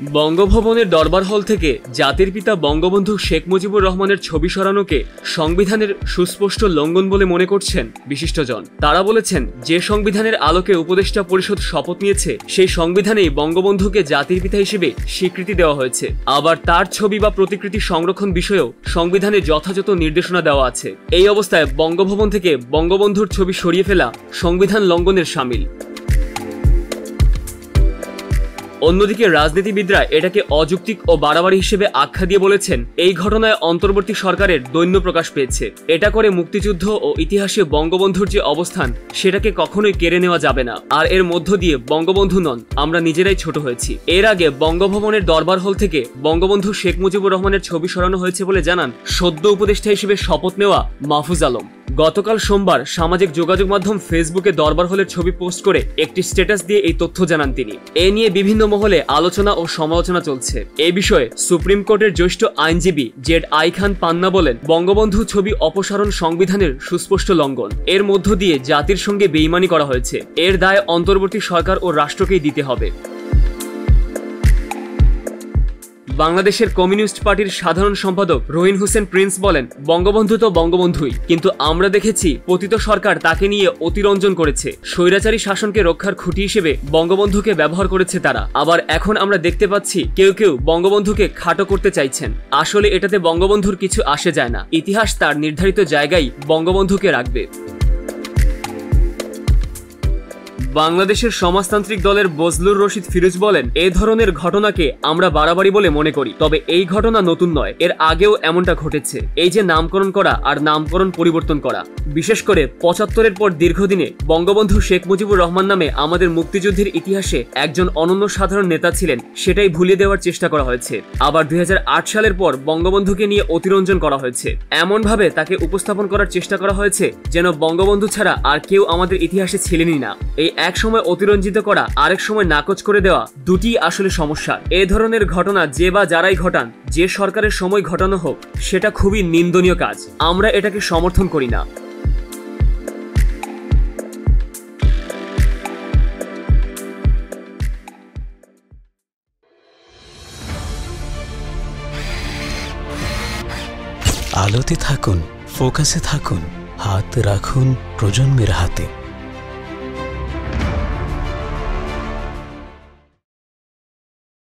বঙ্গভবনের দরবার হল থেকে জাতির পিতা বঙ্গবন্ধু শেখ মুজিবুর রহমানের ছবি সরানোকে সংবিধানের সুস্পষ্ট লঙ্ঘন বলে মনে করছেন বিশিষ্টজন। তারা বলেছেন, যে সংবিধানের আলোকে উপদেষ্টা পরিষদ শপথ নিয়েছে সেই সংবিধানেই বঙ্গবন্ধুকে জাতির পিতা হিসেবে স্বীকৃতি দেওয়া হয়েছে। আবার তার ছবি বা প্রতিকৃতি সংরক্ষণ বিষয়েও সংবিধানে যথাযথ নির্দেশনা দেওয়া আছে। এই অবস্থায় বঙ্গভবন থেকে বঙ্গবন্ধুর ছবি সরিয়ে ফেলা সংবিধান লঙ্ঘনের শামিল। অন্যদিকে রাজনীতিবিদরা এটাকে অযৌক্তিক ও বাড়াবাড়ি হিসেবে আখ্যা দিয়ে বলেছেন, এই ঘটনায় অন্তর্বর্তী সরকারের দৈন্য প্রকাশ পেয়েছে। এটা করে মুক্তিযুদ্ধ ও ইতিহাসে বঙ্গবন্ধুর যে অবস্থান সেটাকে কখনোই কেড়ে নেওয়া যাবে না। আর এর মধ্য দিয়ে বঙ্গবন্ধু নন, আমরা নিজেরাই ছোট হয়েছি। এর আগে বঙ্গভবনের দরবার হল থেকে বঙ্গবন্ধু শেখ মুজিবুর রহমানের ছবি সরানো হয়েছে বলে জানান সদ্য উপদেষ্টা হিসেবে শপথ নেওয়া মাহফুজ আলম। গতকাল সোমবার সামাজিক যোগাযোগ মাধ্যম ফেসবুকে দরবার হলের ছবি পোস্ট করে একটি স্ট্যাটাস দিয়ে এই তথ্য জানান তিনি। এ নিয়ে বিভিন্ন মহলে আলোচনা ও সমালোচনা চলছে। এই বিষয়ে সুপ্রিম কোর্টের জ্যেষ্ঠ আইনজীবী জেড আই খান পান্না বলেন, বঙ্গবন্ধু ছবি অপসারণ সংবিধানের সুস্পষ্ট লঙ্ঘন। এর মধ্য দিয়ে জাতির সঙ্গে বেইমানি করা হয়েছে। এর দায় অন্তর্বর্তী সরকার ও রাষ্ট্রকেই দিতে হবে। বাংলাদেশের কমিউনিস্ট পার্টির সাধারণ সম্পাদক রহিন হোসেন প্রিন্স বলেন, বঙ্গবন্ধু তো বঙ্গবন্ধুই, কিন্তু আমরা দেখেছি পতিত সরকার তাকে নিয়ে অতিরঞ্জন করেছে। স্বৈরাচারী শাসনকে রক্ষার খুঁটি হিসেবে বঙ্গবন্ধুকে ব্যবহার করেছে তারা। আবার এখন আমরা দেখতে পাচ্ছি কেউ কেউ বঙ্গবন্ধুকে খাটো করতে চাইছেন। আসলে এটাতে বঙ্গবন্ধুর কিছু আসে যায় না। ইতিহাস তার নির্ধারিত জায়গায় বঙ্গবন্ধুকে রাখবে। বাংলাদেশের সমাজতান্ত্রিক দলের বজলুর রশিদ ফিরোজ বলেন, এই ধরনের ঘটনাকে আমরা বাড়াবাড়ি বলে মনে করি। তবে এই ঘটনা নতুন নয়, এর আগেও এমনটা ঘটেছে। এই যে নামকরণ করা আর নামকরণ পরিবর্তন করা, বিশেষ করে ৭৫-এর পর দীর্ঘদিনে বঙ্গবন্ধু শেখ মুজিবুর রহমান নামে আমাদের মুক্তিযুদ্ধের ইতিহাসে একজন অনন্য সাধারণ নেতা ছিলেন, সেটাই ভুলিয়ে দেওয়ার চেষ্টা করা হয়েছে। আবার ২০০৮ সালের পর বঙ্গবন্ধুকে নিয়ে অতিরঞ্জন করা হয়েছে। এমনভাবে তাকে উপস্থাপন করার চেষ্টা করা হয়েছে যেন বঙ্গবন্ধু ছাড়া আর কেউ আমাদের ইতিহাসে ছিলেনই না। এই এক সময় অতিরঞ্জিত করা, আরেক সময় নাকচ করে দেওয়া, দুটি আসলে সমস্যা। এ ধরনের ঘটনা যে বা যারাই ঘটান, যে সরকারের সময় ঘটানো হোক, সেটা খুবই নিন্দনীয় কাজ। আমরা এটাকে সমর্থন করি না। আলোতে থাকুন, ফোকাসে থাকুন, হাত রাখুন প্রজন্মের হাতে।